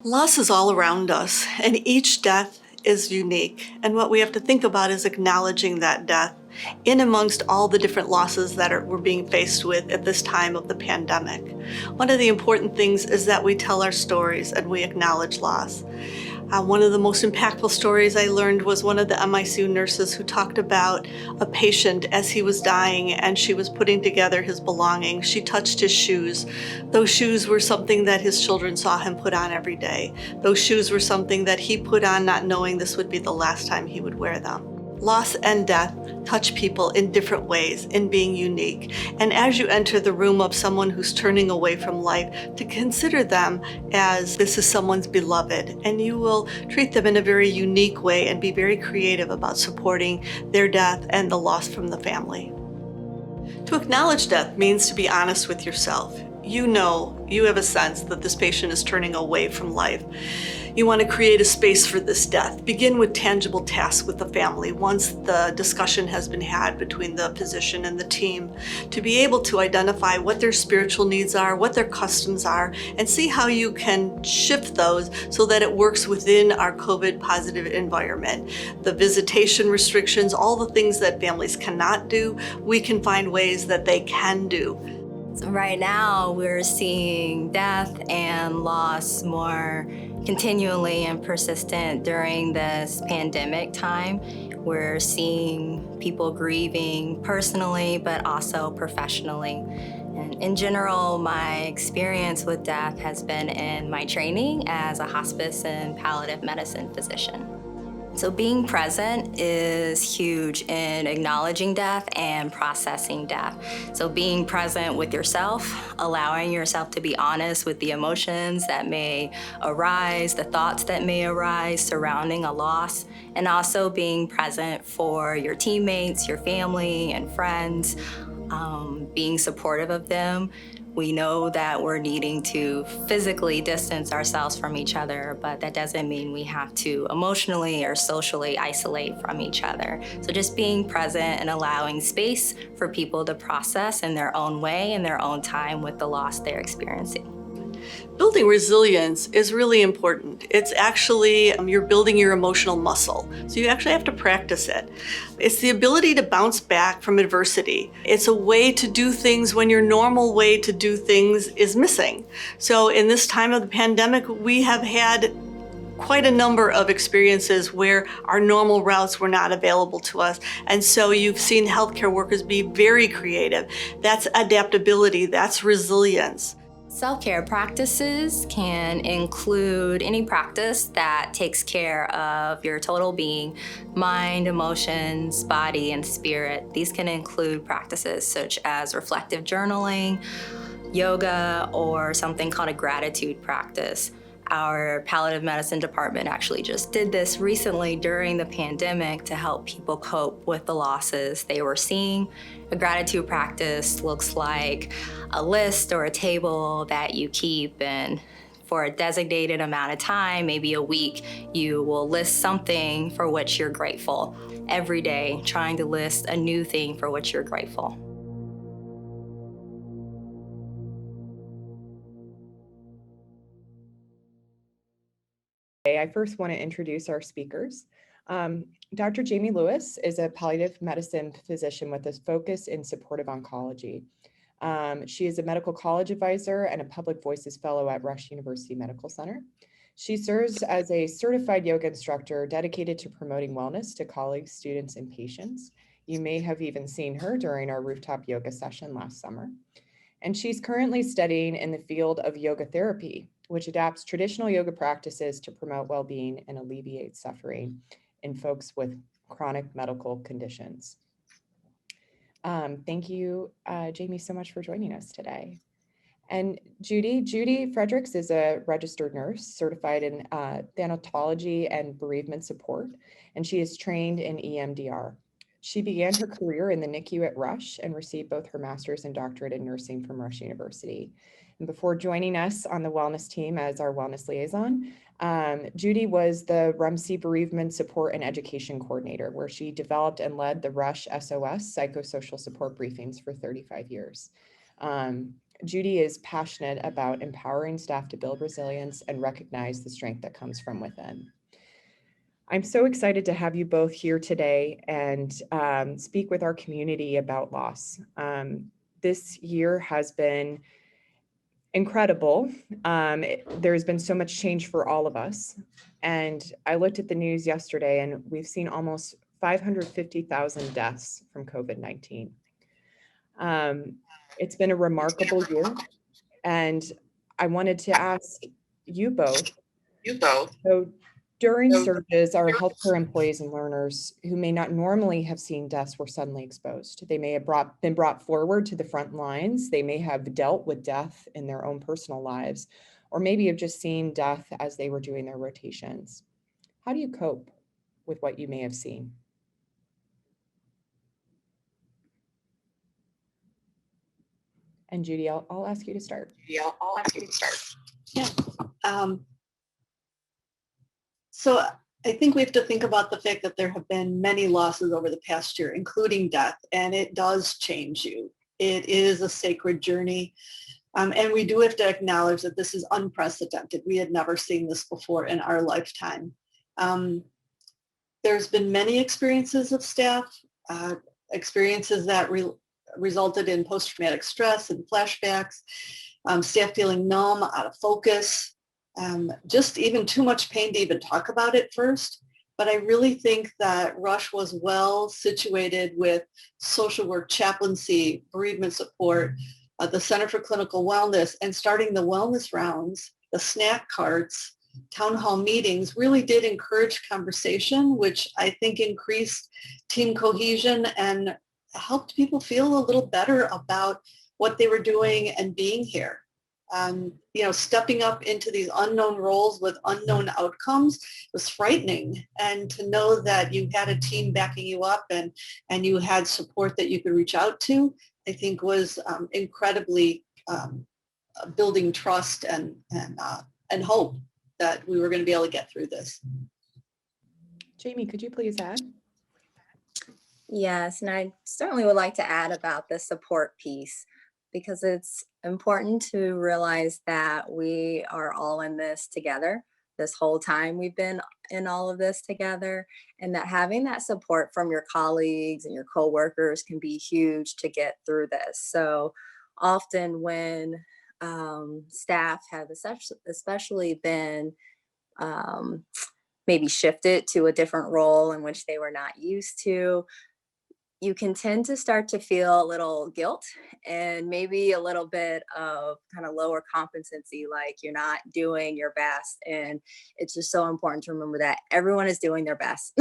Loss is all around us, and each death is unique. And what we have to think about is acknowledging that death in amongst all the different losses that we're being faced with at this time of the pandemic. One of the important things is that we tell our stories and we acknowledge loss. One of the most impactful stories I learned was one of the MICU nurses who talked about a patient as he was dying and she was putting together his belongings. She touched his shoes. Those shoes were something that his children saw him put on every day. Those shoes were something that he put on not knowing this would be the last time he would wear them. Loss and death touch people in different ways in being unique. And as you enter the room of someone who's turning away from life, to consider them as this is someone's beloved, and you will treat them in a very unique way and be very creative about supporting their death and the loss from the family. To acknowledge death means to be honest with yourself. You know, you have a sense that this patient is turning away from life. You want to create a space for this death. Begin with tangible tasks with the family once the discussion has been had between the physician and the team, to be able to identify what their spiritual needs are, what their customs are, and see how you can shift those so that it works within our COVID positive environment. The visitation restrictions, all the things that families cannot do, we can find ways that they can do. So right now, we're seeing death and loss more continually and persistent during this pandemic time. We're seeing people grieving personally, but also professionally. And in general, my experience with death has been in my training as a hospice and palliative medicine physician. So being present is huge in acknowledging death and processing death. So being present with yourself, allowing yourself to be honest with the emotions that may arise, the thoughts that may arise surrounding a loss, and also being present for your teammates, your family, and friends, being supportive of them. We know that we're needing to physically distance ourselves from each other, but that doesn't mean we have to emotionally or socially isolate from each other. So just being present and allowing space for people to process in their own way, in their own time with the loss they're experiencing. Building resilience is really important. It's actually, you're building your emotional muscle. So you actually have to practice it. It's the ability to bounce back from adversity. It's a way to do things when your normal way to do things is missing. So in this time of the pandemic, we have had quite a number of experiences where our normal routes were not available to us. And so you've seen healthcare workers be very creative. That's adaptability, that's resilience. Self-care practices can include any practice that takes care of your total being, mind, emotions, body, and spirit. These can include practices such as reflective journaling, yoga, or something called a gratitude practice. Our palliative medicine department actually just did this recently during the pandemic to help people cope with the losses they were seeing. A gratitude practice looks like a list or a table that you keep, and for a designated amount of time, maybe a week, you will list something for which you're grateful. Every day, trying to list a new thing for which you're grateful. I first want to introduce our speakers. Dr. Jamie Lewis is a palliative medicine physician with a focus in supportive oncology. She is a medical college advisor and a Public Voices Fellow at Rush University Medical Center. She serves as a certified yoga instructor dedicated to promoting wellness to colleagues, students, and patients. You may have even seen her during our rooftop yoga session last summer. And she's currently studying in the field of yoga therapy, which adapts traditional yoga practices to promote well-being and alleviate suffering in folks with chronic medical conditions. Thank you, Jamie, so much for joining us today. And Judy Fredericks is a registered nurse certified in thanatology and bereavement support, and she is trained in EMDR. She began her career in the NICU at Rush and received both her master's and doctorate in nursing from Rush University. And before joining us on the wellness team as our wellness liaison, Judy was the RUMC Bereavement Support and Education Coordinator, where she developed and led the Rush SOS psychosocial support briefings for 35 years. Judy is passionate about empowering staff to build resilience and recognize the strength that comes from within. I'm so excited to have you both here today and speak with our community about loss. This year has been incredible. There's been so much change for all of us. And I looked at the news yesterday and we've seen almost 550,000 deaths from COVID-19. It's been a remarkable year. And I wanted to ask you both. So during surges, our healthcare employees and learners who may not normally have seen deaths were suddenly exposed. They may have been brought forward to the front lines. They may have dealt with death in their own personal lives, or maybe have just seen death as they were doing their rotations. How do you cope with what you may have seen? And Judy, I'll ask you to start. Yeah. So I think we have to think about the fact that there have been many losses over the past year, including death, and it does change you. It is a sacred journey. And we do have to acknowledge that this is unprecedented. We had never seen this before in our lifetime. There's been many experiences of staff, experiences that resulted in post-traumatic stress and flashbacks, staff feeling numb, out of focus, just even too much pain to even talk about it first. But I really think that Rush was well situated with social work, chaplaincy, bereavement support, the Center for Clinical Wellness, and starting the wellness rounds, the snack carts, town hall meetings really did encourage conversation, which I think increased team cohesion and helped people feel a little better about what they were doing and being here. Stepping up into these unknown roles with unknown outcomes was frightening. And to know that you had a team backing you up and you had support that you could reach out to, I think was incredibly building trust and hope that we were going to be able to get through this. Jamie, could you please add? Yes, and I certainly would like to add about the support piece, because it's important to realize that we are all in this together. This whole time we've been in all of this together, and that having that support from your colleagues and your coworkers can be huge to get through this. So often when staff have especially been maybe shifted to a different role in which they were not used to, you can tend to start to feel a little guilt and maybe a little bit of kind of lower competency, like you're not doing your best. And it's just so important to remember that everyone is doing their best.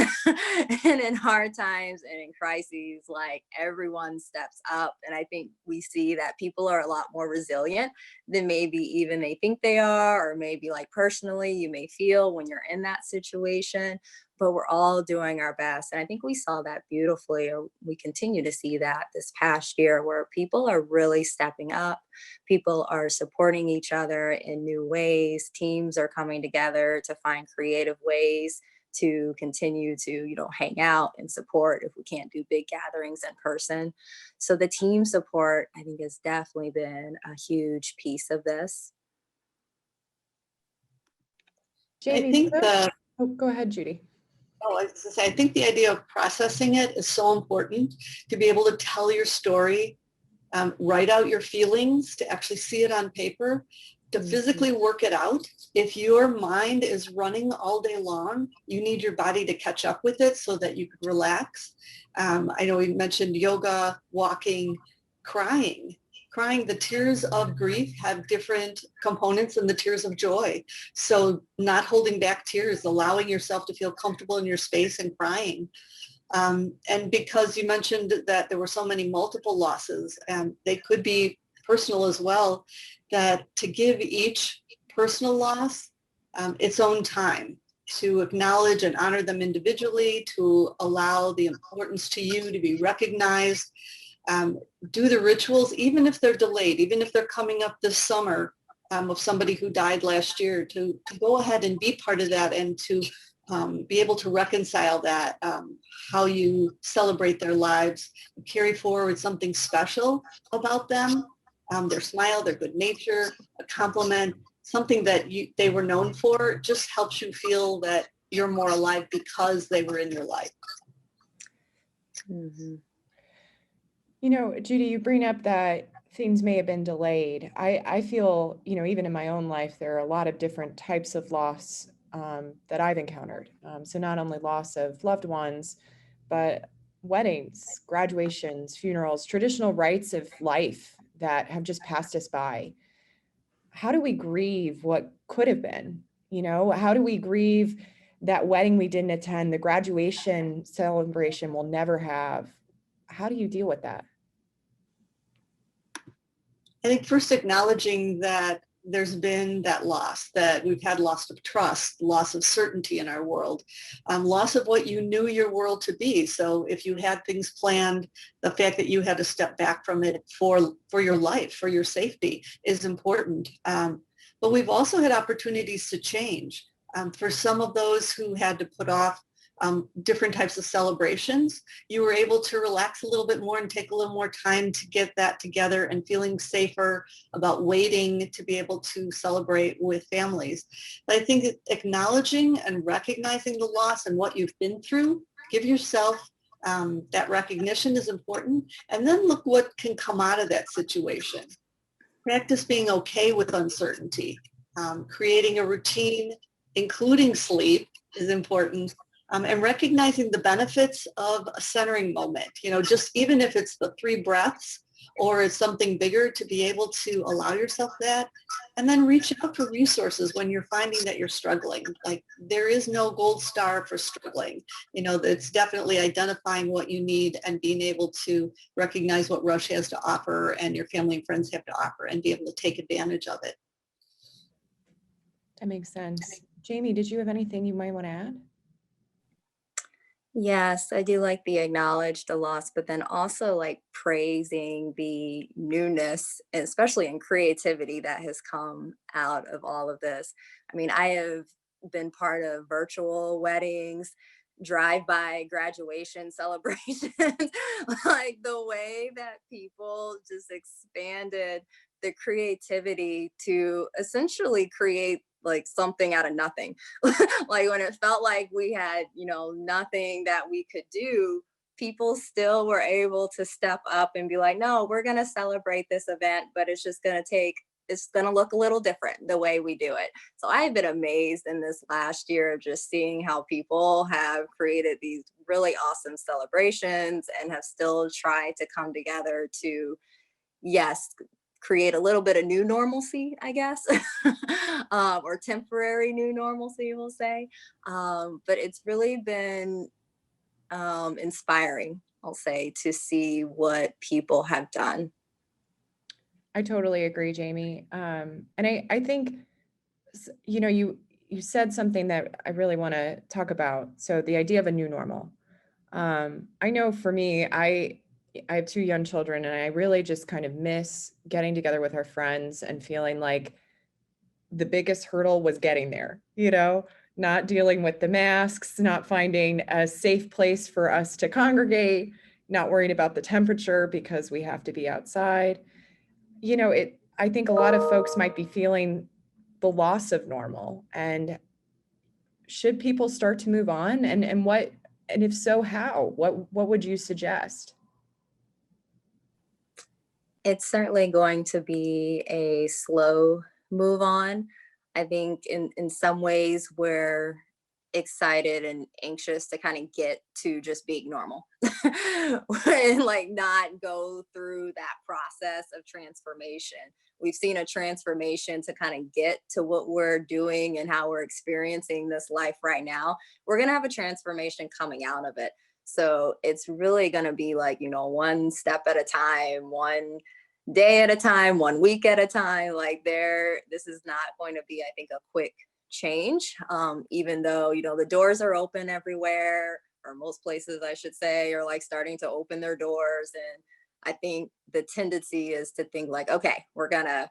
And in hard times and in crises, like everyone steps up. And I think we see that people are a lot more resilient than maybe even they think they are, or maybe like personally you may feel when you're in that situation. But we're all doing our best. And I think we saw that beautifully, or we continue to see that this past year, where people are really stepping up. People are supporting each other in new ways. Teams are coming together to find creative ways to continue to, hang out and support if we can't do big gatherings in person. So the team support, I think, has definitely been a huge piece of this. Jamie, go ahead, Judy. Oh, I was going to say, I think the idea of processing it is so important, to be able to tell your story, write out your feelings, to actually see it on paper, to physically work it out. If your mind is running all day long, you need your body to catch up with it so that you can relax. I know we mentioned yoga, walking, crying. The tears of grief have different components than the tears of joy. So not holding back tears, allowing yourself to feel comfortable in your space and crying. And because you mentioned that there were so many multiple losses, and they could be personal as well, that to give each personal loss its own time, to acknowledge and honor them individually, to allow the importance to you to be recognized. Do the rituals, even if they're delayed, even if they're coming up this summer, of somebody who died last year, to go ahead and be part of that, and to be able to reconcile that, how you celebrate their lives, carry forward something special about them, their smile, their good nature, a compliment, something that they were known for, just helps you feel that you're more alive because they were in your life. Mhm. You know, Judy, you bring up that things may have been delayed. I feel, you know, even in my own life, there are a lot of different types of loss that I've encountered. So not only loss of loved ones, but weddings, graduations, funerals, traditional rites of life that have just passed us by. How do we grieve what could have been? You know, how do we grieve that wedding we didn't attend, the graduation celebration we'll never have? How do you deal with that? I think first acknowledging that there's been that loss, that we've had loss of trust, loss of certainty in our world, loss of what you knew your world to be. So if you had things planned, the fact that you had to step back from it for your life, for your safety is important. But we've also had opportunities to change. For some of those who had to put off different types of celebrations, you were able to relax a little bit more and take a little more time to get that together and feeling safer about waiting to be able to celebrate with families. But I think acknowledging and recognizing the loss and what you've been through, give yourself that recognition is important. And then look what can come out of that situation. Practice being okay with uncertainty. Creating a routine, including sleep, is important. And recognizing the benefits of a centering moment, you know, just even if it's the 3 breaths or it's something bigger, to be able to allow yourself that. And then reach out for resources when you're finding that you're struggling. Like, there is no gold star for struggling. You know, it's definitely identifying what you need and being able to recognize what Rush has to offer and your family and friends have to offer and be able to take advantage of it. That makes sense. Jamie, did you have anything you might want to add? Yes, I do like the acknowledge the loss, but then also like praising the newness, and especially in creativity that has come out of all of this. I mean, I have been part of virtual weddings, drive-by graduation celebrations, like the way that people just expanded the creativity to essentially create like something out of nothing. Like when it felt like we had, you know, nothing that we could do, people still were able to step up and be like, no, we're going to celebrate this event, but it's going to look a little different the way we do it. So I've been amazed in this last year of just seeing how people have created these really awesome celebrations and have still tried to come together to, yes, create a little bit of new normalcy, I guess, or temporary new normalcy, we'll say. But it's really been inspiring, I'll say, to see what people have done. I totally agree, Jamie. And I think, you know, you said something that I really want to talk about. So the idea of a new normal. I know for me, I have 2 young children, and I really just kind of miss getting together with our friends and feeling like the biggest hurdle was getting there, you know, not dealing with the masks, not finding a safe place for us to congregate, not worrying about the temperature because we have to be outside. You know, I think a lot of folks might be feeling the loss of normal. And should people start to move on? And if so, how? What would you suggest? It's certainly going to be a slow move on. I think in some ways we're excited and anxious to kind of get to just being normal and like not go through that process of transformation. We've seen a transformation to kind of get to what we're doing and how we're experiencing this life right now. We're going to have a transformation coming out of it. So it's really going to be like, you know, one step at a time, one day at a time, one week at a time. Like this is not going to be, I think, a quick change. Even though, you know, the doors are open everywhere, or most places, I should say, are like starting to open their doors. And I think the tendency is to think like, okay, we're going to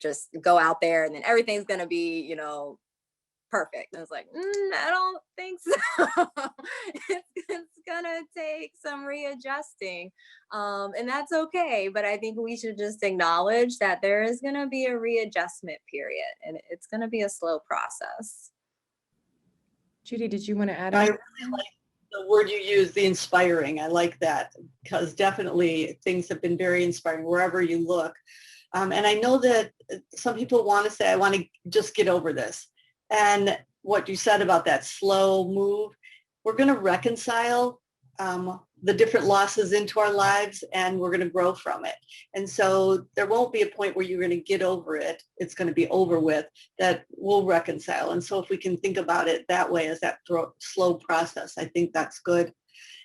just go out there and then everything's going to be, you know, perfect. I was like, I don't think so. It's gonna take some readjusting. And that's okay. But I think we should just acknowledge that there is gonna be a readjustment period and it's gonna be a slow process. Judy, did you want to add I on? really like the word you use, the inspiring. I like that because definitely things have been very inspiring wherever you look. And I know that some people want to say, I want to just get over this. And what you said about that slow move, we're going to reconcile the different losses into our lives and we're going to grow from it. And so there won't be a point where you're going to get over it. It's going to be over with, that we'll reconcile. And so if we can think about it that way as that slow process, I think that's good.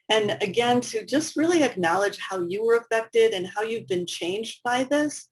And again, to just really acknowledge how you were affected and how you've been changed by this.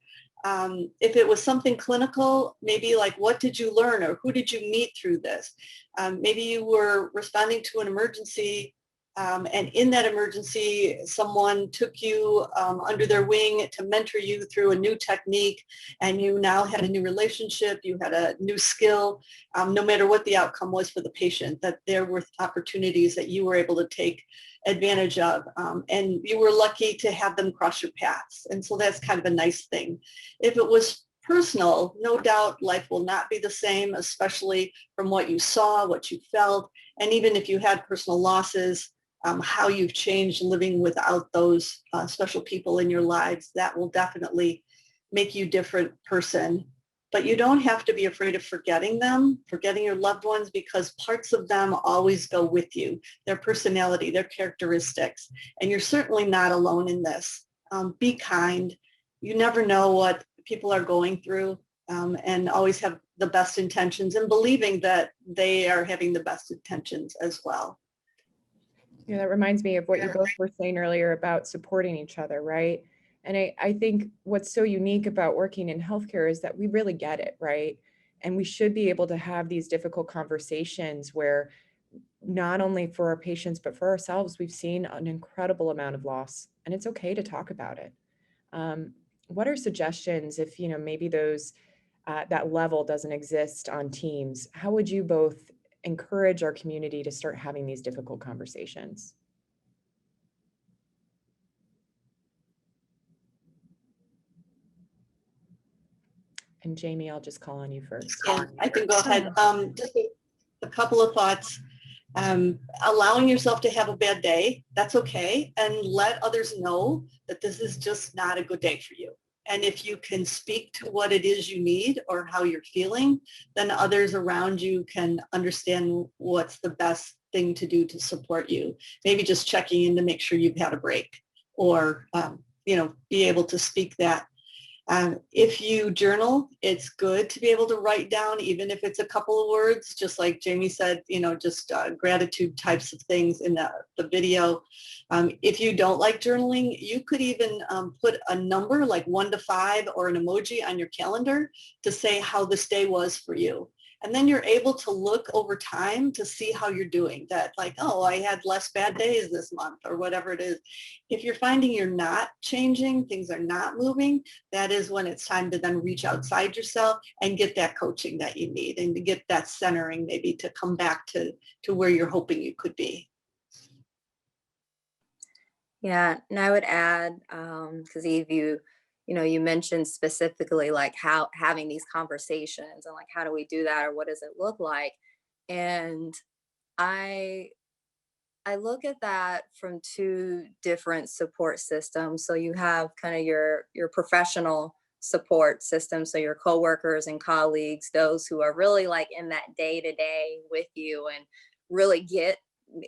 If it was something clinical, maybe like what did you learn or who did you meet through this? Maybe you were responding to an emergency and in that emergency, someone took you under their wing to mentor you through a new technique, and you now had a new relationship, you had a new skill, no matter what the outcome was for the patient, that there were opportunities that you were able to take advantage of, and you were lucky to have them cross your paths. And so that's kind of a nice thing. If it was personal, no doubt life will not be the same, especially from what you saw, what you felt, and even if you had personal losses, how you've changed living without those special people in your lives, that will definitely make you a different person. But you don't have to be afraid of forgetting them, forgetting your loved ones, because parts of them always go with you, their personality, their characteristics. And you're certainly not alone in this. Be kind. You never know what people are going through, and always have the best intentions and believing that they are having the best intentions as well. Yeah, that reminds me of what you both were saying earlier about supporting each other, right? And I think what's so unique about working in healthcare is that we really get it, right? And we should be able to have these difficult conversations where not only for our patients, but for ourselves, we've seen an incredible amount of loss, and it's okay to talk about it. What are suggestions if, maybe those, that level doesn't exist on teams? How would you both encourage our community to start having these difficult conversations? And Jamie, I'll just call on you first. Yeah, I can go ahead. Just a couple of thoughts. Allowing yourself to have a bad day, that's okay. And let others know that this is just not a good day for you. And if you can speak to what it is you need or how you're feeling, then others around you can understand what's the best thing to do to support you. Maybe just checking in to make sure you've had a break, or, be able to speak that. If you journal, it's good to be able to write down, even if it's a couple of words, just like Jamie said, just gratitude types of things in the video. If you don't like journaling, you could even put a number like 1 to 5 or an emoji on your calendar to say how this day was for you. And then you're able to look over time to see how you're doing, that like, oh, I had less bad days this month or whatever it is. If you're finding you're not changing, things are not moving, that is when it's time to then reach outside yourself and get that coaching that you need, and to get that centering, maybe to come back to where you're hoping you could be. Yeah, and I would add, because Eve, you mentioned specifically like how having these conversations and like how do we do that or what does it look like? And I I look at that from two different support systems. So you have kind of your professional support system, so your coworkers and colleagues, those who are really like in that day to day with you and really get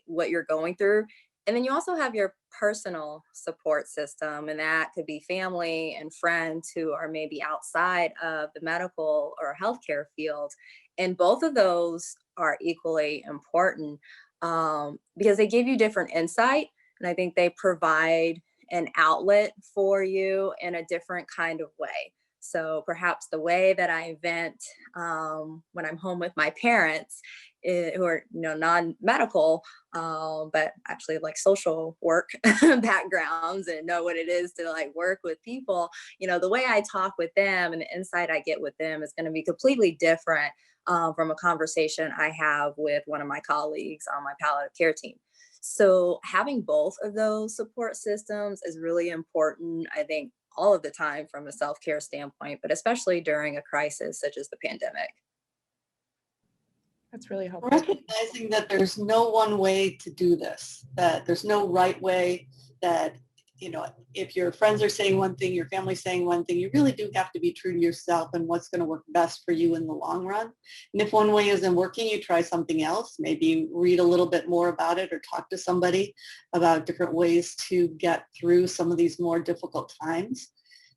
what you're going through. And then you also have your personal support system, and that could be family and friends who are maybe outside of the medical or healthcare field. And both of those are equally important, because they give you different insight. And I think they provide an outlet for you in a different kind of way. So perhaps the way that I vent when I'm home with my parents, who are non-medical, but actually like social work backgrounds and know what it is to like work with people, the way I talk with them and the insight I get with them is going to be completely different from a conversation I have with one of my colleagues on my palliative care team. So having both of those support systems is really important, I think, all of the time from a self-care standpoint, but especially during a crisis such as the pandemic. That's really helpful. Recognizing that there's no one way to do this, that there's no right way, that, if your friends are saying one thing, your family's saying one thing, you really do have to be true to yourself and what's going to work best for you in the long run. And if one way isn't working, you try something else. Maybe read a little bit more about it or talk to somebody about different ways to get through some of these more difficult times.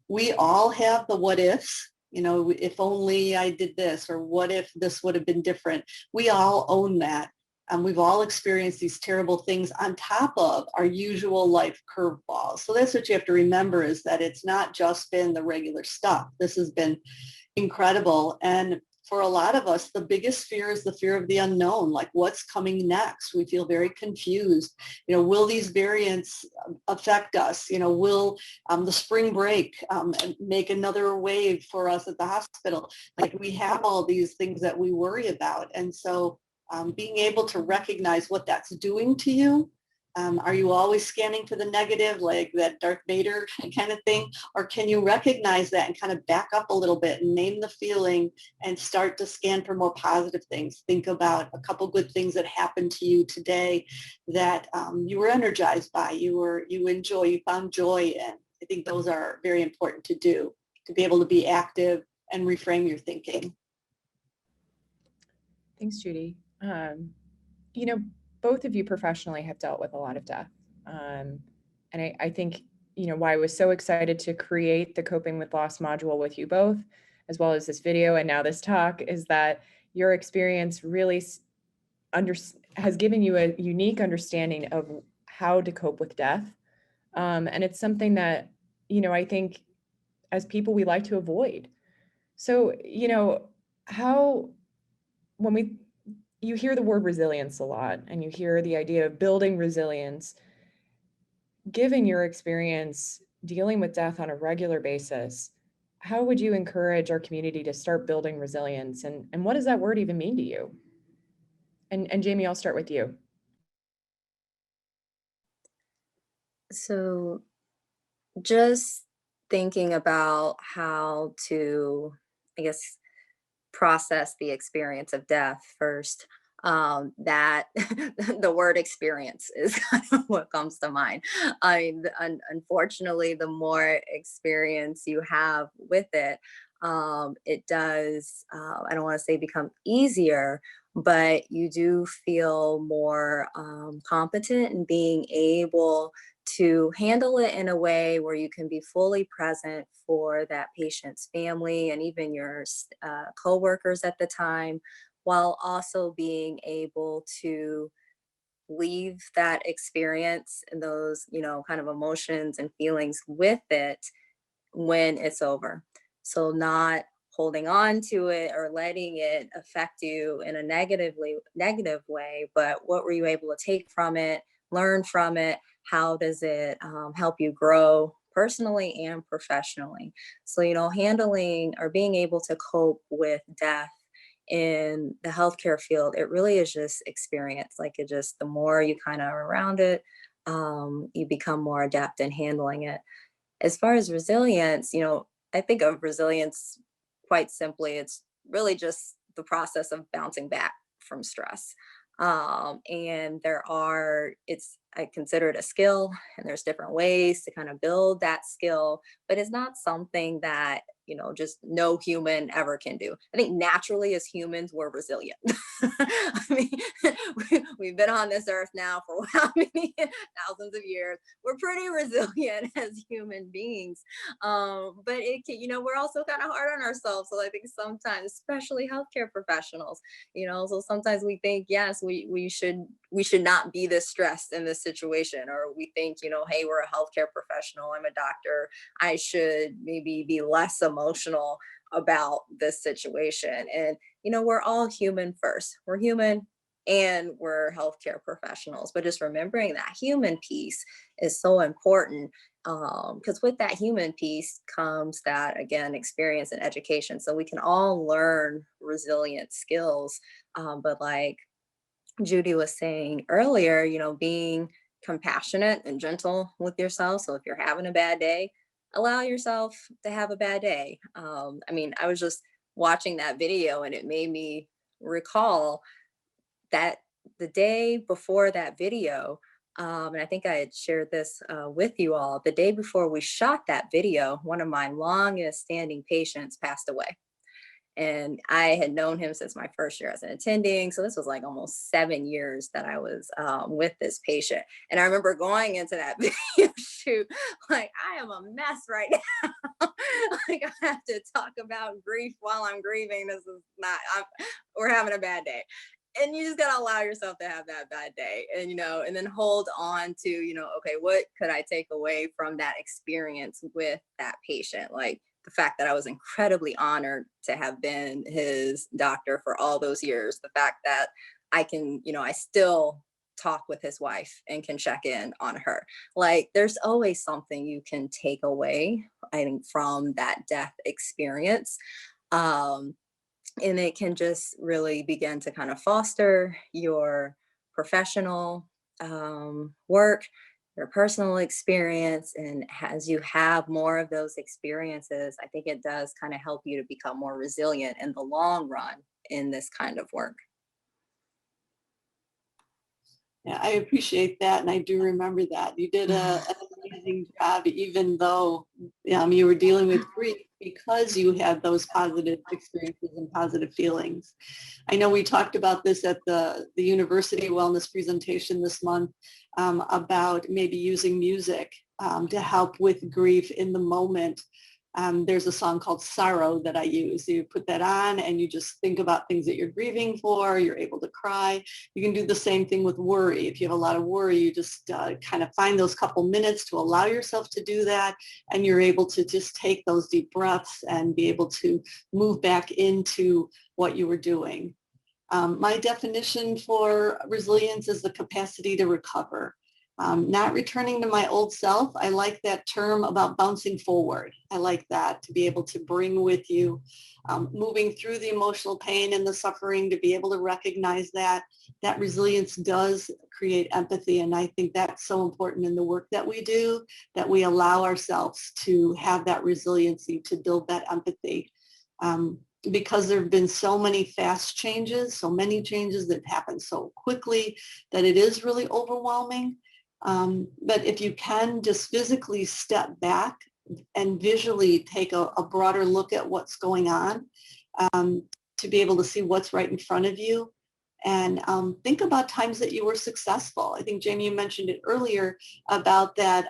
We all have the what ifs. If only I did this, or what if this would have been different? We all own that. We've all experienced these terrible things on top of our usual life curveballs. So that's what you have to remember, is that it's not just been the regular stuff. This has been incredible. And for a lot of us, the biggest fear is the fear of the unknown, like what's coming next. We feel very confused. Will these variants affect us? Will the spring break make another wave for us at the hospital? Like, we have all these things that we worry about. And so being able to recognize what that's doing to you. Are you always scanning for the negative, like that Darth Vader kind of thing? Or can you recognize that and kind of back up a little bit and name the feeling and start to scan for more positive things? Think about a couple good things that happened to you today that you were energized by, you found joy in. I think those are very important to do, to be able to be active and reframe your thinking. Thanks, Judy. Both of you professionally have dealt with a lot of death. And I think, why I was so excited to create the Coping with Loss module with you both, as well as this video and now this talk, is that your experience really has given you a unique understanding of how to cope with death. And it's something that, I think as people, we like to avoid. So, when you hear the word resilience a lot, and you hear the idea of building resilience, given your experience dealing with death on a regular basis, how would you encourage our community to start building resilience? And what does that word even mean to you? And Jamie, I'll start with you. So just thinking about how to, I guess, process the experience of death first, that the word experience is kind of what comes to mind. I mean, unfortunately, the more experience you have with it, it does, I don't want to say become easier, but you do feel more competent in being able to handle it in a way where you can be fully present for that patient's family and even your coworkers at the time, while also being able to leave that experience and those, kind of emotions and feelings with it when it's over. So not holding on to it or letting it affect you in a negative way, but what were you able to take from it, learn from it? How does it help you grow personally and professionally? So, handling or being able to cope with death in the healthcare field, it really is just experience. Like, the more you kind of are around it, you become more adept in handling it. As far as resilience, I think of resilience quite simply. It's really just the process of bouncing back from stress. And I consider it a skill, and there's different ways to kind of build that skill, but it's not something that, just no human ever can do. I think naturally as humans, we're resilient. I mean, we've been on this earth now for how many thousands of years. We're pretty resilient as human beings. But it can, we're also kind of hard on ourselves. So I think sometimes, especially healthcare professionals, so sometimes we think, yes, we should we should not be this stressed in this situation, or we think, hey, we're a healthcare professional, I'm a doctor, I should maybe be less emotional about this situation. And we're all human first. We're human and we're healthcare professionals, but just remembering that human piece is so important, because with that human piece comes that, again, experience and education, so we can all learn resilient skills. But like Judy was saying earlier, being compassionate and gentle with yourself. So if you're having a bad day, allow yourself to have a bad day. I was just watching that video and it made me recall that the day before that video, and I think I had shared this with you all, the day before we shot that video, one of my longest standing patients passed away. And I had known him since my first year as an attending. So this was like almost 7 years that I was with this patient. And I remember going into that video shoot, like, I am a mess right now. Like, I have to talk about grief while I'm grieving. This is not, we're having a bad day. And you just gotta allow yourself to have that bad day, and then hold on to, okay, what could I take away from that experience with that patient? Like, the fact that I was incredibly honored to have been his doctor for all those years, the fact that I can, I still talk with his wife and can check in on her. Like, there's always something you can take away, I think, from that death experience. And it can just really begin to kind of foster your professional work, your personal experience. And as you have more of those experiences, I think it does kind of help you to become more resilient in the long run in this kind of work. Yeah, I appreciate that, and I do remember that. You did an amazing job, even though you were dealing with grief, because you had those positive experiences and positive feelings. I know we talked about this at the university wellness presentation this month, about maybe using music to help with grief in the moment. There's a song called Sorrow that I use. You put that on and you just think about things that you're grieving for. You're able to cry. You can do the same thing with worry. If you have a lot of worry, you just kind of find those couple minutes to allow yourself to do that. And you're able to just take those deep breaths and be able to move back into what you were doing. My definition for resilience is the capacity to recover. Not returning to my old self. I like that term about bouncing forward. I like that, to be able to bring with you, moving through the emotional pain and the suffering, to be able to recognize that resilience does create empathy. And I think that's so important in the work that we do, that we allow ourselves to have that resiliency, to build that empathy. Because there have been so many fast changes, so many changes that happen so quickly, that it is really overwhelming. But if you can just physically step back and visually take a broader look at what's going on, to be able to see what's right in front of you, and think about times that you were successful. I think, Jamie, you mentioned it earlier about that.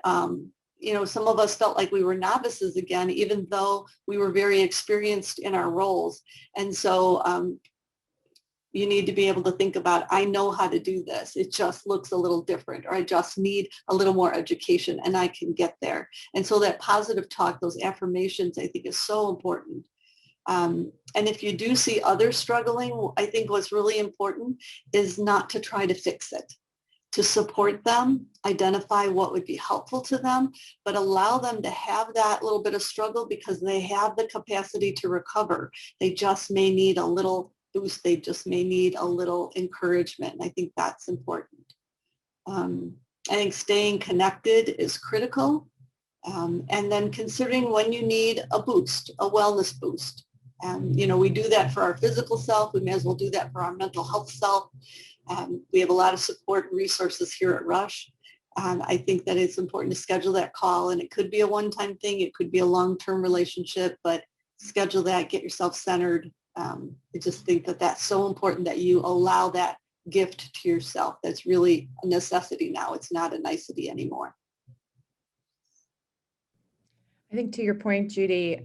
Some of us felt like we were novices again, even though we were very experienced in our roles. And so you need to be able to think about, I know how to do this. It just looks a little different, or I just need a little more education and I can get there. And so that positive talk, those affirmations, I think is so important. And if you do see others struggling, I think what's really important is not to try to fix it, to support them, identify what would be helpful to them, but allow them to have that little bit of struggle, because they have the capacity to recover. They just may need a little boost. They just may need a little encouragement. And I think that's important. I think staying connected is critical. And then considering when you need a boost, a wellness boost. We do that for our physical self. We may as well do that for our mental health self. We have a lot of support and resources here at Rush. I think that it's important to schedule that call, and it could be a one-time thing. It could be a long-term relationship, but schedule that, get yourself centered. I just think that that's so important, that you allow that gift to yourself. That's really a necessity now. It's not a nicety anymore. I think to your point, Judy,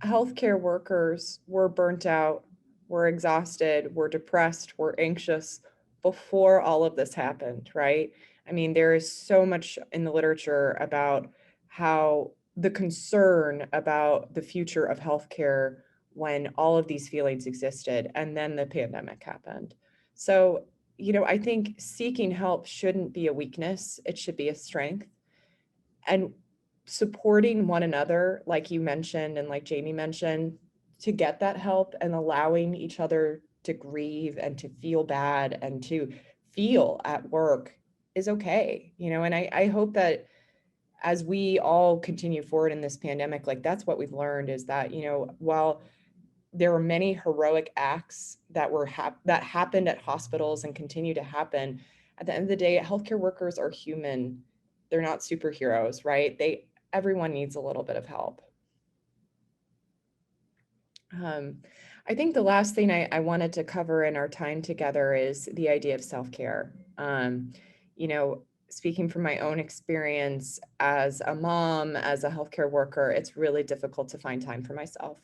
healthcare workers were burnt out were exhausted, were depressed, were anxious before all of this happened, right? I mean, there is so much in the literature about how the concern about the future of healthcare when all of these feelings existed and then the pandemic happened. So, I think seeking help shouldn't be a weakness, it should be a strength. And supporting one another, like you mentioned, and like Jamie mentioned, to get that help and allowing each other to grieve and to feel bad and to feel at work is okay. And I hope that as we all continue forward in this pandemic, like that's what we've learned is that, while there were many heroic acts that that happened at hospitals and continue to happen, at the end of the day, healthcare workers are human. They're not superheroes, right? Everyone needs a little bit of help. I think the last thing I wanted to cover in our time together is the idea of self-care. Speaking from my own experience as a mom, as a healthcare worker, it's really difficult to find time for myself.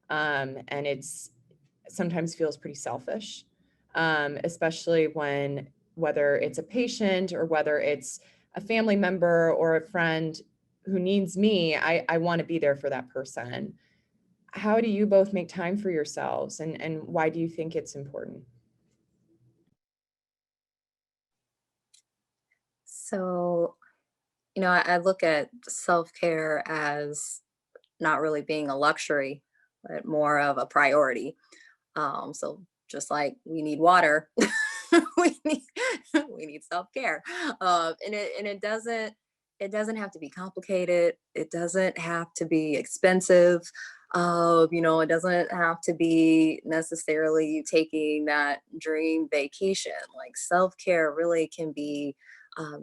And it's sometimes feels pretty selfish, especially whether it's a patient or whether it's a family member or a friend who needs me, I want to be there for that person. How do you both make time for yourselves, and why do you think it's important? So, I look at self-care as not really being a luxury, but more of a priority. So just like we need water, we need we need self-care. And it doesn't have to be complicated. It doesn't have to be expensive. It doesn't have to be necessarily you taking that dream vacation. Like self-care really can be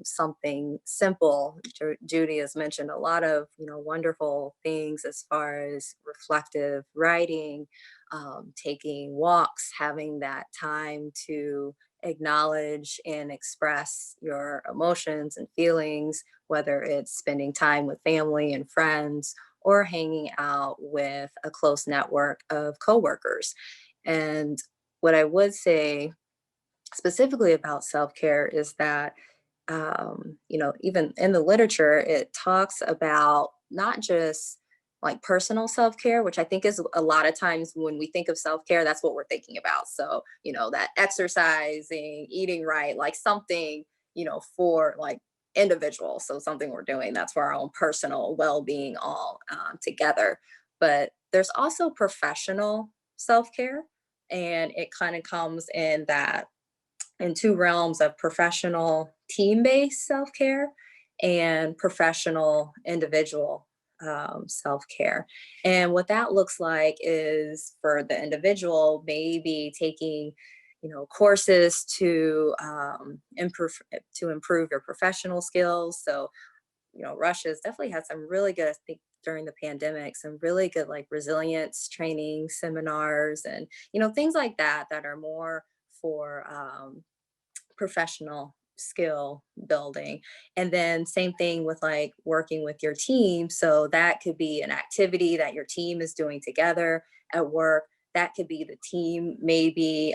something simple. Judy has mentioned a lot of wonderful things as far as reflective writing, taking walks, having that time to acknowledge and express your emotions and feelings, whether it's spending time with family and friends or hanging out with a close network of coworkers. And what I would say specifically about self-care is that even in the literature, it talks about not just like personal self-care, which I think is a lot of times when we think of self-care, that's what we're thinking about. So, that exercising, eating right, like something, for like individuals. So something we're doing that's for our own personal well-being all together. But there's also professional self-care, and it kind of comes in two realms of professional team-based self-care and professional individual self-care. And what that looks like is for the individual, maybe taking courses to improve your professional skills. So Russia's definitely had some really good, I think, during the pandemic, some really good like resilience training seminars and things like that are more for professional skill building. And then same thing with like working with your team. So that could be an activity that your team is doing together at work. That could be the team maybe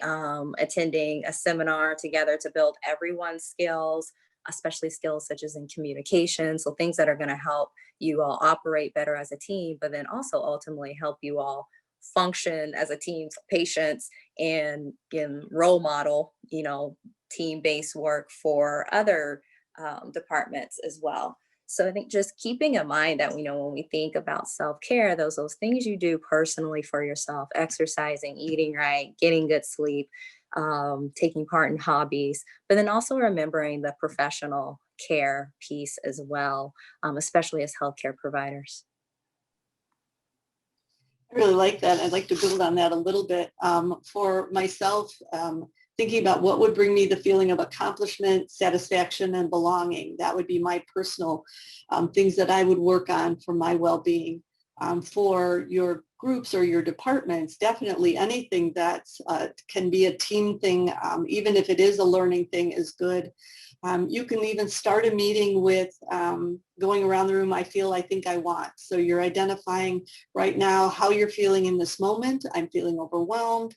attending a seminar together to build everyone's skills, especially skills such as in communication. So things that are going to help you all operate better as a team, but then also ultimately help you all function as a team, patients, and role model, team-based work for other departments as well. So I think just keeping in mind that when we think about self-care, those things you do personally for yourself, exercising, eating right, getting good sleep, taking part in hobbies, but then also remembering the professional care piece as well, especially as healthcare providers. I really like that. I'd like to build on that a little bit. For myself, thinking about what would bring me the feeling of accomplishment, satisfaction, and belonging. That would be my personal things that I would work on for my well-being. For your groups or your departments, definitely anything that can be a team thing, even if it is a learning thing, is good. You can even start a meeting with going around the room, I feel, I think, I want. So you're identifying right now how you're feeling in this moment. I'm feeling overwhelmed.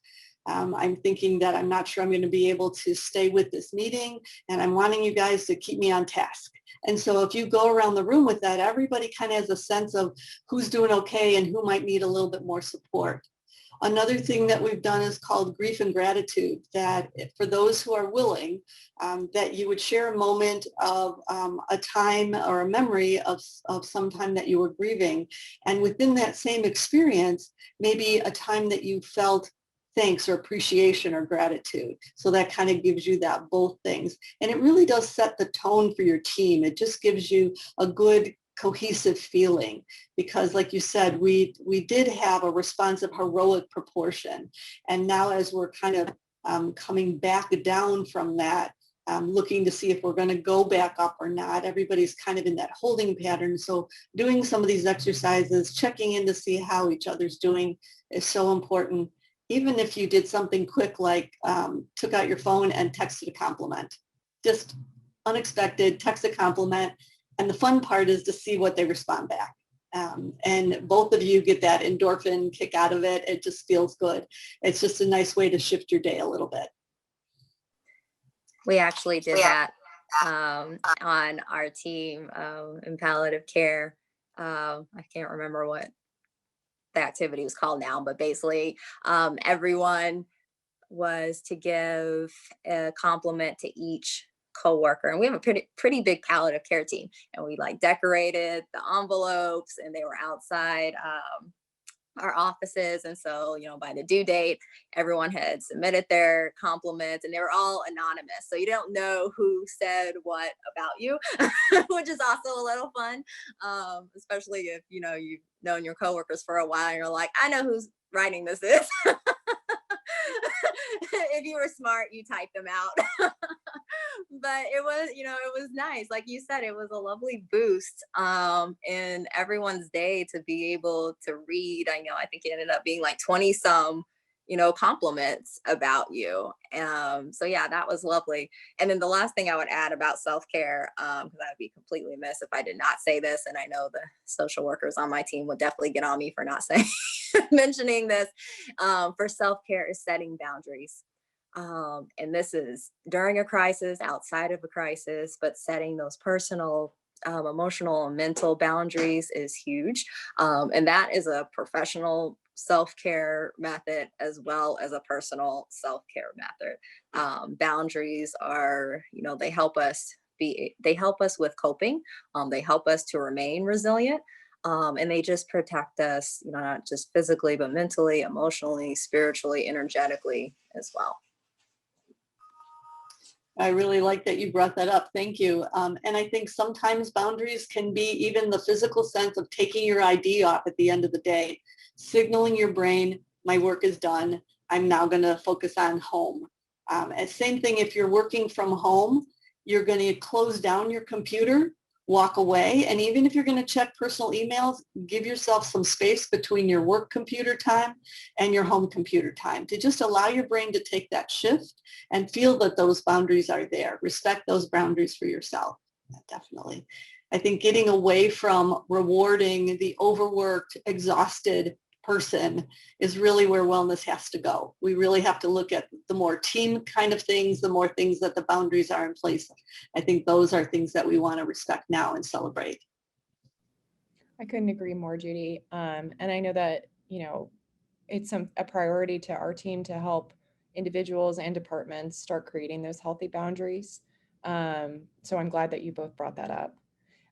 I'm thinking that I'm not sure I'm going to be able to stay with this meeting, and I'm wanting you guys to keep me on task. And so if you go around the room with that, everybody kind of has a sense of who's doing okay and who might need a little bit more support. Another thing that we've done is called grief and gratitude, that for those who are willing, that you would share a moment of a time or a memory of some time that you were grieving. And within that same experience, maybe a time that you felt thanks or appreciation or gratitude. So that kind of gives you that both things. And it really does set the tone for your team. It just gives you a good cohesive feeling, because like you said, we did have a response of heroic proportion. And now as we're kind of coming back down from that, looking to see if we're going to go back up or not, everybody's kind of in that holding pattern. So doing some of these exercises, checking in to see how each other's doing is so important. Even if you did something quick like took out your phone and texted a compliment, just unexpected, text a compliment. And the fun part is to see what they respond back. And both of you get that endorphin kick out of it. It just feels good. It's just a nice way to shift your day a little bit. We actually did that on our team in palliative care. I can't remember what the activity was called now, but basically everyone was to give a compliment to each coworker, and we have a pretty big palliative care team, and we like decorated the envelopes, and they were outside our offices. And so, by the due date, everyone had submitted their compliments, and they were all anonymous, so you don't know who said what about you, which is also a little fun, especially if you've known your coworkers for a while and you're like, I know who's writing this is. If you were smart, you type them out. But it was nice. Like you said, it was a lovely boost in everyone's day to be able to read. I think it ended up being like 20 some, compliments about you. So yeah, that was lovely. And then the last thing I would add about self-care, because I would be completely amiss if I did not say this, and I know the social workers on my team would definitely get on me for not saying mentioning this, for self-care, is setting boundaries. And this is during a crisis, outside of a crisis, but setting those personal, emotional and mental boundaries is huge. And that is a professional self-care method as well as a personal self-care method. Boundaries are, they help us with coping. They help us to remain resilient. And they just protect us, not just physically, but mentally, emotionally, spiritually, energetically as well. I really like that you brought that up. Thank you. And I think sometimes boundaries can be even the physical sense of taking your ID off at the end of the day, signaling your brain, my work is done. I'm now going to focus on home. And same thing, if you're working from home, you're going to close down your computer, walk away. And even if you're going to check personal emails, give yourself some space between your work computer time and your home computer time to just allow your brain to take that shift and feel that those boundaries are there. Respect those boundaries for yourself. Definitely. I think getting away from rewarding the overworked, exhausted person is really where wellness has to go. We really have to look at the more team kind of things, the more things that the boundaries are in place. I think those are things that we want to respect now and celebrate. I couldn't agree more, Judy. And I know that, it's a priority to our team to help individuals and departments start creating those healthy boundaries. So I'm glad that you both brought that up.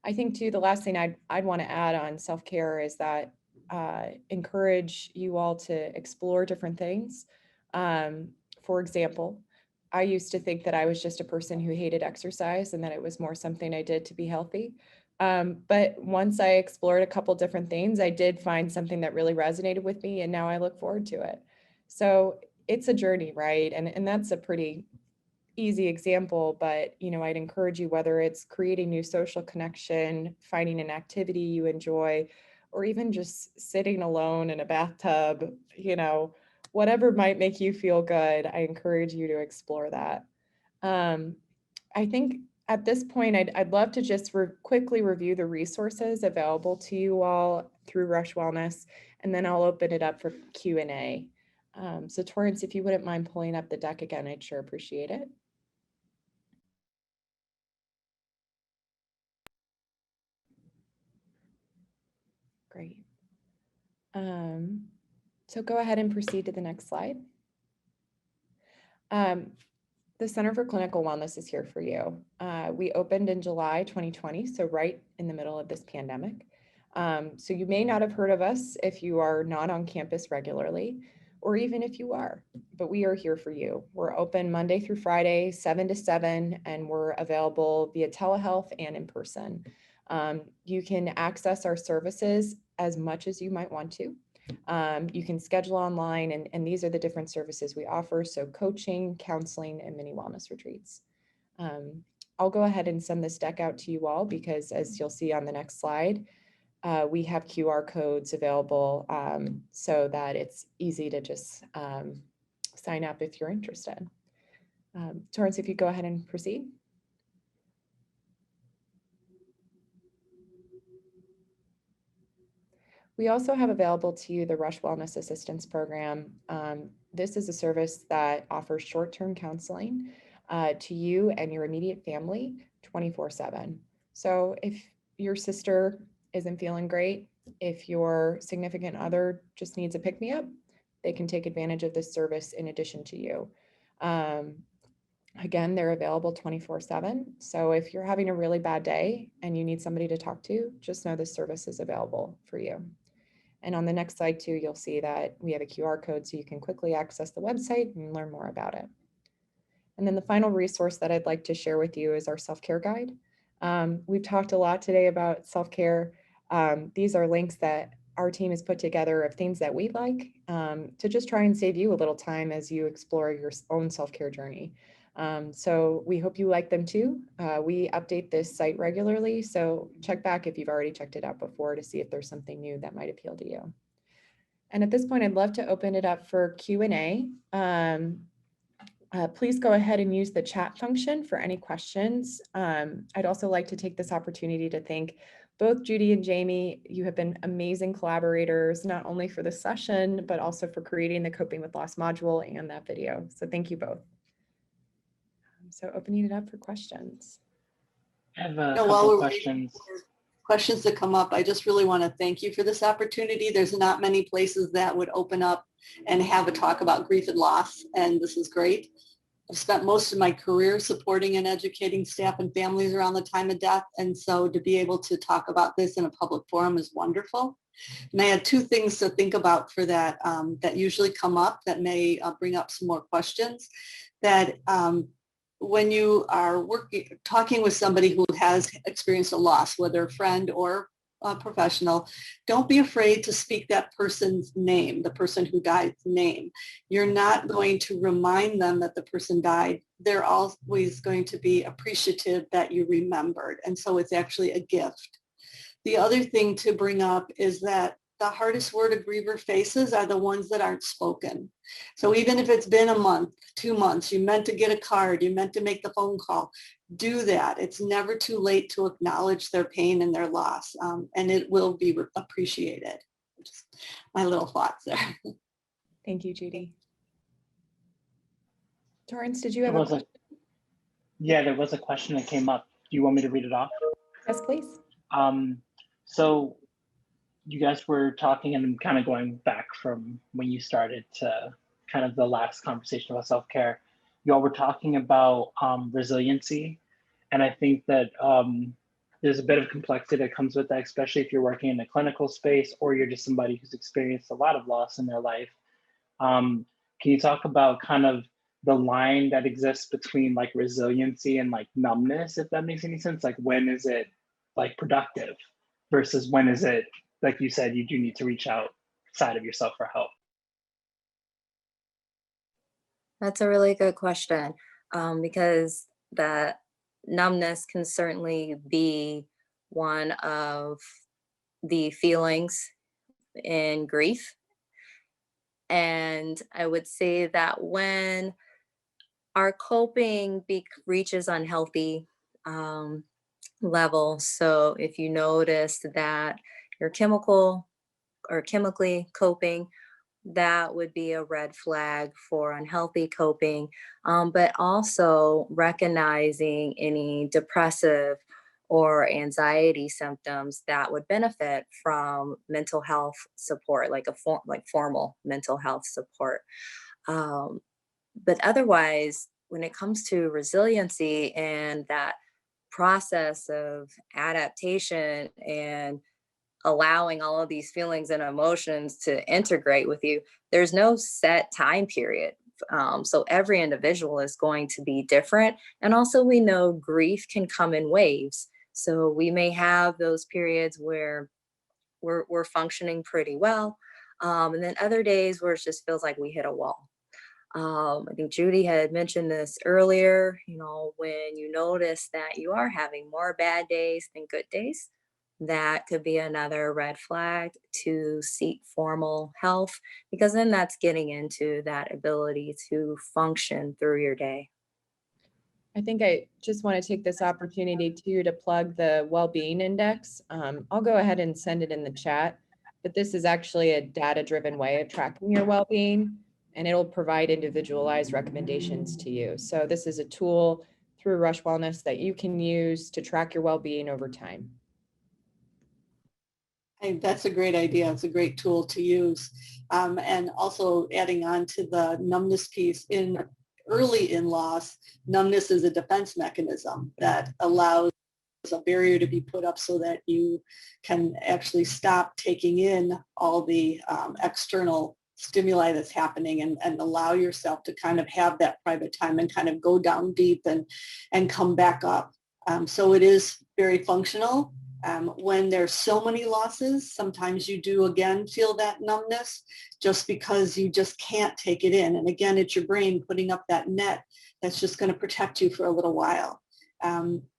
I think too, the last thing I'd want to add on self-care is that encourage you all to explore different things. For example, I used to think that I was just a person who hated exercise and that it was more something I did to be healthy. But once I explored a couple different things, I did find something that really resonated with me, and now I look forward to it. So it's a journey, right? And that's a pretty easy example, but I'd encourage you, whether it's creating new social connection, finding an activity you enjoy, or even just sitting alone in a bathtub, whatever might make you feel good, I encourage you to explore that. I think at this point, I'd love to just quickly review the resources available to you all through Rush Wellness, and then I'll open it up for Q&A. So Torrance, if you wouldn't mind pulling up the deck again, I'd sure appreciate it. Great. So go ahead and proceed to the next slide. The Center for Clinical Wellness is here for you. We opened in July 2020, so right in the middle of this pandemic. So you may not have heard of us if you are not on campus regularly, or even if you are, but we are here for you. We're open Monday through Friday, 7 to 7, and we're available via telehealth and in person. You can access our services as much as you might want to. You can schedule online, and these are the different services we offer. So coaching, counseling, and mini wellness retreats. I'll go ahead and send this deck out to you all because as you'll see on the next slide, we have QR codes available so that it's easy to just sign up if you're interested. Torrance, if you go ahead and proceed. We also have available to you the Rush Wellness Assistance Program. This is a service that offers short-term counseling to you and your immediate family 24/7. So if your sister isn't feeling great, if your significant other just needs a pick-me-up, they can take advantage of this service in addition to you. Again, they're available 24/7. So if you're having a really bad day and you need somebody to talk to, just know this service is available for you. And on the next slide too, you'll see that we have a QR code so you can quickly access the website and learn more about it. And then the final resource that I'd like to share with you is our self-care guide. We've talked a lot today about self-care. These are links that our team has put together of things that we like to just try and save you a little time as you explore your own self-care journey. So we hope you like them too. We update this site regularly, so check back if you've already checked it out before to see if there's something new that might appeal to you. And at this point, I'd love to open it up for Q&A. Please go ahead and use the chat function for any questions. I'd also like to take this opportunity to thank both Judy and Jamie. You have been amazing collaborators, not only for the session, but also for creating the Coping with Loss module and that video. So thank you both. So opening it up for questions. I have a While couple we're questions. waiting for questions to come up, I just really want to thank you for this opportunity. There's not many places that would open up and have a talk about grief and loss, and this is great. I've spent most of my career supporting and educating staff and families around the time of death, and so to be able to talk about this in a public forum is wonderful. And I had two things to think about for that that usually come up that may bring up some more questions. That when you are talking with somebody who has experienced a loss, whether a friend or a professional, don't be afraid to speak that person's name, the person who died's name. You're not going to remind them that the person died. They're always going to be appreciative that you remembered. And so it's actually a gift. The other thing to bring up is that the hardest word a griever faces are the ones that aren't spoken. So even if it's been a month, 2 months, you meant to get a card, you meant to make the phone call, do that. It's never too late to acknowledge their pain and their loss, and it will be appreciated. Just my little thoughts there. Thank you, Judy. Torrance, did you have a question? Yeah, there was a question that came up. Do you want me to read it off? Yes, please. So you guys were talking, and I'm kind of going back from when you started to kind of the last conversation about self-care. You all were talking about resiliency. And I think that there's a bit of complexity that comes with that, especially if you're working in a clinical space or you're just somebody who's experienced a lot of loss in their life. Can you talk about kind of the line that exists between like resiliency and like numbness, if that makes any sense? Like when is it like productive versus when is it, like you said, you do need to reach outside of yourself for help? That's a really good question because that numbness can certainly be one of the feelings in grief. And I would say that when our coping reaches unhealthy levels, so if you notice that you're chemically coping that would be a red flag for unhealthy coping, but also recognizing any depressive or anxiety symptoms that would benefit from mental health support, like like formal mental health support. Um, but otherwise, when it comes to resiliency and that process of adaptation and allowing all of these feelings and emotions to integrate with you, there's no set time period. So every individual is going to be different. And also, we know grief can come in waves. So we may have those periods where we're functioning pretty well. And then other days where it just feels like we hit a wall. I think Judy had mentioned this earlier, when you notice that you are having more bad days than good days, that could be another red flag to seek formal health, because then that's getting into that ability to function through your day. I think I just want to take this opportunity too to plug the Wellbeing Index. I'll go ahead and send it in the chat, but this is actually a data-driven way of tracking your well-being, and it'll provide individualized recommendations to you. So this is a tool through Rush Wellness that you can use to track your well-being over time. That's a great idea. It's a great tool to use. And also adding on to the numbness piece, early in loss, numbness is a defense mechanism that allows a barrier to be put up so that you can actually stop taking in all the external stimuli that's happening and allow yourself to kind of have that private time and kind of go down deep and come back up. So it is very functional. When there's so many losses, sometimes you do again feel that numbness just because you just can't take it in. And again, it's your brain putting up that net that's just going to protect you for a little while.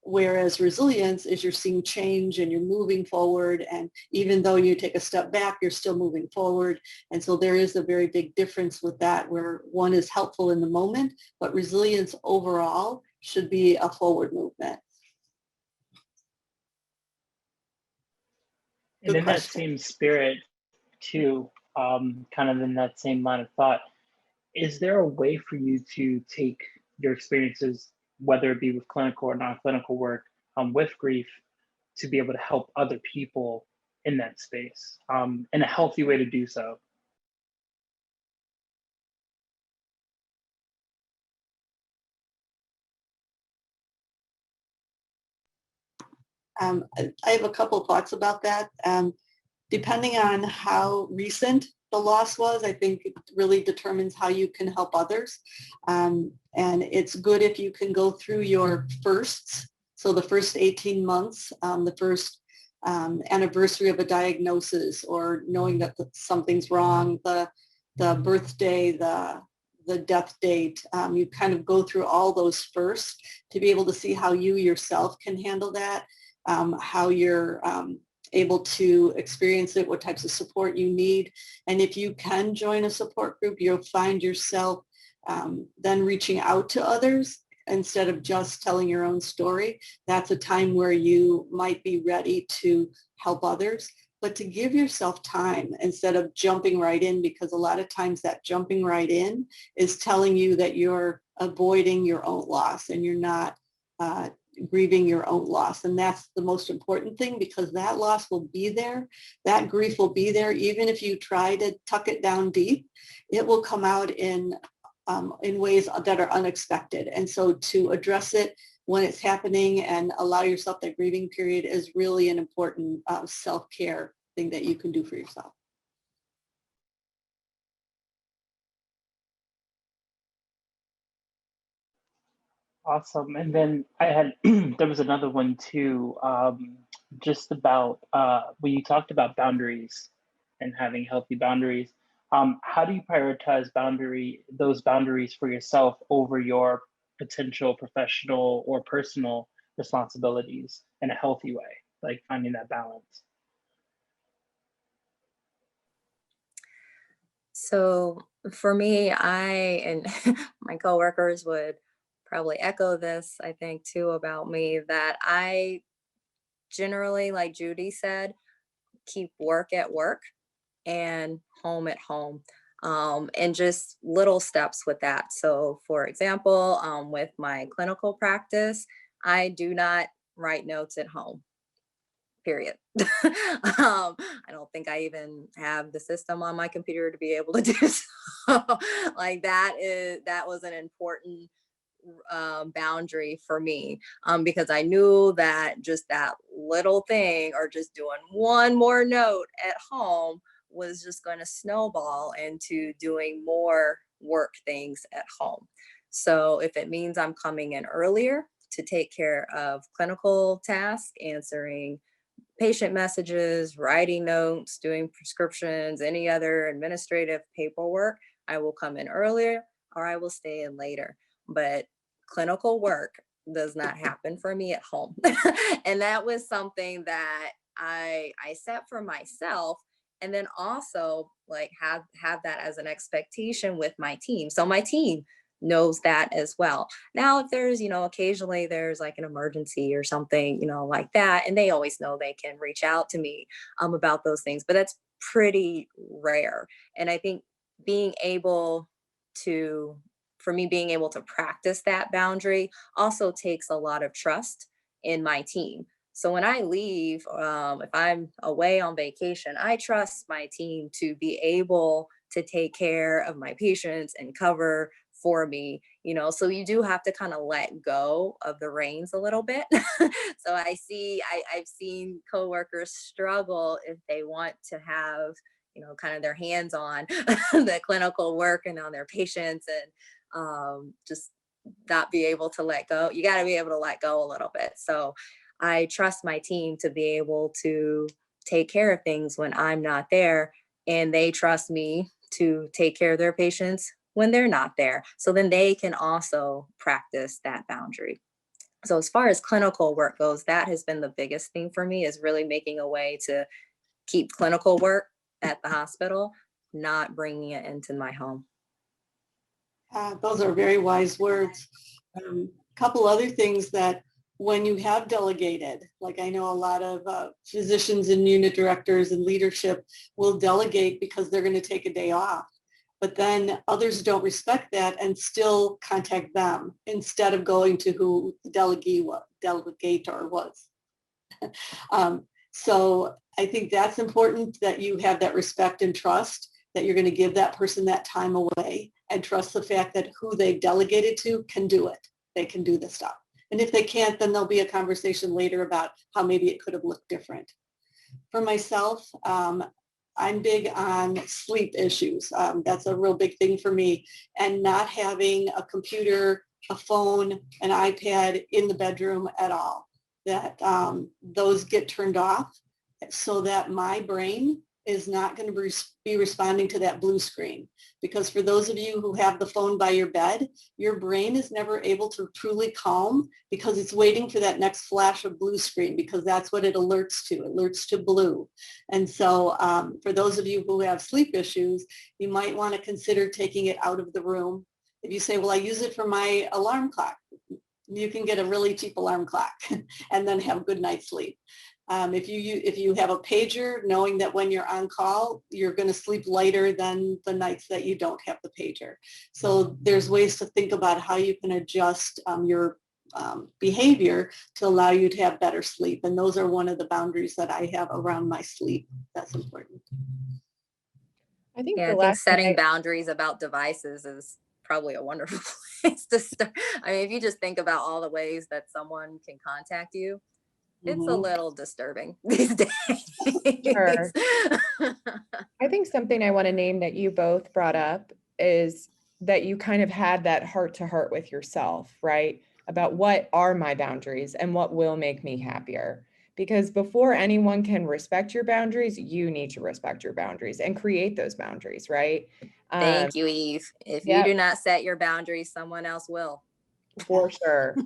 Whereas resilience is you're seeing change and you're moving forward. And even though you take a step back, you're still moving forward. And so there is a very big difference with that, where one is helpful in the moment, but resilience overall should be a forward movement. And in that same spirit, too, kind of in that same line of thought, is there a way for you to take your experiences, whether it be with clinical or non-clinical work, with grief, to be able to help other people in that space, and a healthy way to do so? I have a couple thoughts about that. Depending on how recent the loss was, I think it really determines how you can help others. And it's good if you can go through your firsts. So the first 18 months, the first anniversary of a diagnosis, or knowing that something's wrong, the birthday, the death date. You kind of go through all those first to be able to see how you yourself can handle that, how you're able to experience it, what types of support you need. And if you can join a support group, you'll find yourself then reaching out to others instead of just telling your own story. That's a time where you might be ready to help others, but to give yourself time instead of jumping right in, because a lot of times that jumping right in is telling you that you're avoiding your own loss and you're not grieving your own loss. And that's the most important thing, because that loss will be there. That grief will be there. Even if you try to tuck it down deep, it will come out in ways that are unexpected. And so to address it when it's happening and allow yourself that grieving period is really an important self-care thing that you can do for yourself. Awesome. And then I had, there was another one too, just about when you talked about boundaries and having healthy boundaries. How do you prioritize those boundaries for yourself over your potential professional or personal responsibilities in a healthy way, like finding that balance? So for me, and my coworkers would probably echo this, I think, too, about me, that I generally, like Judy said, keep work at work and home at home. and just little steps with that. So for example, with my clinical practice, I do not write notes at home, period. I don't think I even have the system on my computer to be able to do so. Like that was an important boundary for me, because I knew that just that little thing or just doing one more note at home was just going to snowball into doing more work things at home. So if it means I'm coming in earlier to take care of clinical tasks, answering patient messages, writing notes, doing prescriptions, any other administrative paperwork, I will come in earlier or I will stay in later. But clinical work does not happen for me at home. And that was something that I set for myself, and then also like have that as an expectation with my team. So my team knows that as well. Now, if there's, occasionally there's like an emergency or something, like that, and they always know they can reach out to me about those things, but that's pretty rare. And I think being able to, for me, being able to practice that boundary also takes a lot of trust in my team. So when I leave, if I'm away on vacation, I trust my team to be able to take care of my patients and cover for me, so you do have to kind of let go of the reins a little bit. So I've seen coworkers struggle if they want to have, kind of their hands on the clinical work and on their patients, and just not be able to let go. You got to be able to let go a little bit. So I trust my team to be able to take care of things when I'm not there, and they trust me to take care of their patients when they're not there. So then they can also practice that boundary. So as far as clinical work goes, that has been the biggest thing for me, is really making a way to keep clinical work at the hospital, not bringing it into my home. Those are very wise words. Couple other things that when you have delegated, like I know a lot of physicians and unit directors and leadership will delegate because they're going to take a day off. But then others don't respect that and still contact them instead of going to who the delegator was. So I think that's important, that you have that respect and trust, that you're going to give that person that time away, and trust the fact that who they've delegated to can do it. They can do the stuff. And if they can't, then there'll be a conversation later about how maybe it could have looked different. For myself, I'm big on sleep issues. That's a real big thing for me. And not having a computer, a phone, an iPad in the bedroom at all. That those get turned off so that my brain is not going to be responding to that blue screen. Because for those of you who have the phone by your bed, your brain is never able to truly calm because it's waiting for that next flash of blue screen, because that's what it alerts to. It alerts to blue. And so for those of you who have sleep issues, you might want to consider taking it out of the room. If you say, well, I use it for my alarm clock, you can get a really cheap alarm clock and then have good night's sleep. If you have a pager, knowing that when you're on call, you're going to sleep lighter than the nights that you don't have the pager. So there's ways to think about how you can adjust your behavior to allow you to have better sleep. And those are one of the boundaries that I have around my sleep. That's important. I think Yeah, I think setting boundaries about devices is probably a wonderful place to start. I mean, if you just think about all the ways that someone can contact you, it's a little disturbing these days. Sure. I think something I want to name that you both brought up is that you kind of had that heart to heart with yourself, right? About what are my boundaries and what will make me happier. Because before anyone can respect your boundaries, you need to respect your boundaries and create those boundaries, right? Thank you, Eve. If you do not set your boundaries, someone else will. For sure.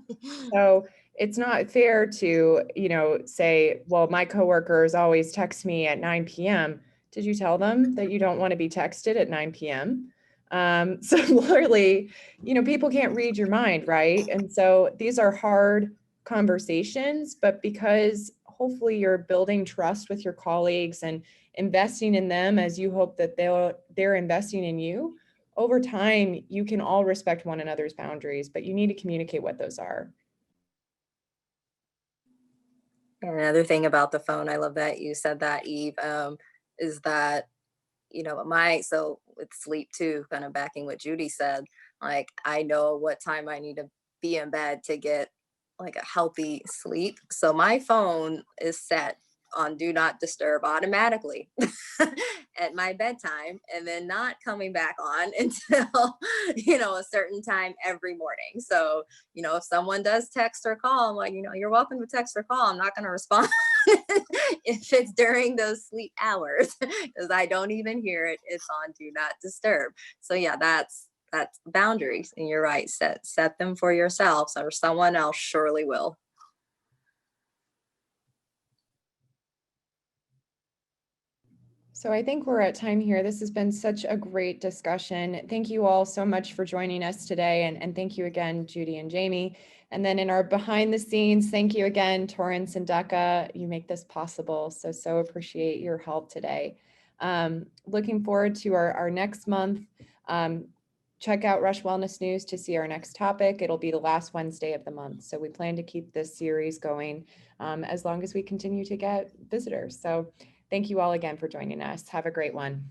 So it's not fair to, say, well, my coworkers always text me at 9 p.m. Did you tell them that you don't want to be texted at 9 p.m.? Similarly, people can't read your mind, right? And so these are hard conversations, but because hopefully you're building trust with your colleagues and investing in them as you hope that they're investing in you. Over time, you can all respect one another's boundaries, but you need to communicate what those are. Another thing about the phone, I love that you said that, Eve, is that, so with sleep too, kind of backing what Judy said, like I know what time I need to be in bed to get like a healthy sleep. So my phone is set on do not disturb automatically at my bedtime, and then not coming back on until, a certain time every morning. So, if someone does text or call, I'm like, you're welcome to text or call. I'm not going to respond if it's during those sleep hours because I don't even hear it. It's on do not disturb. So yeah, that's boundaries, and you're right. Set them for yourselves, or someone else surely will. So I think we're at time here. This has been such a great discussion. Thank you all so much for joining us today. And thank you again, Judy and Jamie. And then in our behind the scenes, thank you again, Torrance and Decca. You make this possible. So appreciate your help today. Looking forward to our next month. Check out Rush Wellness News to see our next topic. It'll be the last Wednesday of the month. So we plan to keep this series going as long as we continue to get visitors. So thank you all again for joining us. Have a great one.